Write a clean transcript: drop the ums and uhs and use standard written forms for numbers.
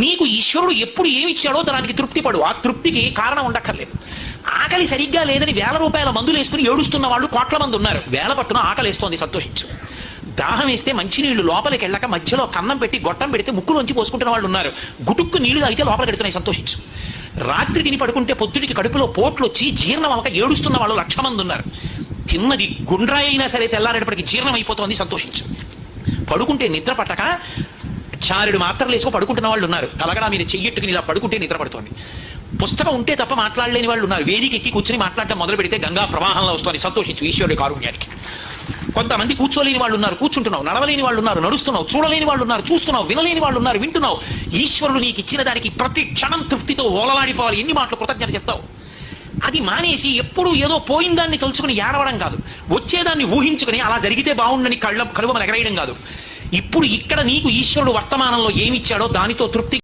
నీకు ఈశ్వరుడు ఎప్పుడు ఏమిచ్చాడో దానికి తృప్తి పడు. ఆ తృప్తికి కారణం ఉండక్కర్లేదు. ఆకలి సరిగ్గా లేదని 1000 రూపాయల మందులు వేసుకుని ఏడుస్తున్న వాళ్ళు కోట్ల మంది ఉన్నారు. వేల పట్టున ఆకలి వేస్తోంది, సంతోషించు. దాహం వేస్తే మంచినీళ్లు లోపలికి వెళ్ళక మధ్యలో కన్నం పెట్టి గొట్టం పెడితే ముక్కులోంచి పోసుకుంటున్న వాళ్ళు ఉన్నారు. గుటుక్కు నీళ్లు తాగితే లోపలికి వెడుతున్నాయి, సంతోషించు. రాత్రి తిని పడుకుంటే పొద్దుడికి కడుపులో పోట్లు వచ్చి జీర్ణం అవ్వక ఏడుస్తున్న వాళ్ళు 1,00,000 మంది ఉన్నారు. తిన్నది గుండ్రాయి అయినా సరే తెల్లారేటప్పటికి జీర్ణం అయిపోతోంది, సంతోషించు. పడుకుంటే నిద్ర పట్టక చారుడు మాత్రలు వేసుకో పడుకుంటున్న వాళ్ళు ఉన్నారు. తలగడా మీద చెయ్యట్టుకుని ఇలా పడుకుంటే నిద్ర పడుతోంది. పుస్తకం ఉంటే తప్ప మాట్లాడలేని వాళ్ళు ఉన్నారు. వేదిక ఎక్కి కూర్చుని మాట్లాడటం మొదలు పెడితే గంగా ప్రవాహంలో వస్తుంది, సంతోషించు ఈశ్వరుడి కారుణ్యానికి. కొంతమంది కూర్చోలేని వాళ్ళు ఉన్నారు, కూర్చుంటున్నావు. నడవలేని వాళ్ళు ఉన్నారు, నడుస్తున్నావు. చూడలేని వాళ్ళు ఉన్నారు, చూస్తున్నావు. వినలేని వాళ్ళు ఉన్నారు, వింటున్నావు. ఈశ్వరుడు నీకు ఇచ్చిన దానికి ప్రతి క్షణం తృప్తితో ఓలలాడిపోవాలి. ఎన్ని మాటలు కృతజ్ఞత చెప్తావు. అది మానేసి ఎప్పుడు ఏదో పోయిన దాన్ని తలుచుకుని ఏడవడం కాదు, వచ్చేదాన్ని ఊహించుకుని అలా జరిగితే బాగుండని కడుపుమలు ఎగరేయడం కాదు. ఇప్పుడు ఇక్కడ నీకు ఈశ్వరుడు వర్తమానంలో ఏమిచ్చాడో దానితో తృప్తి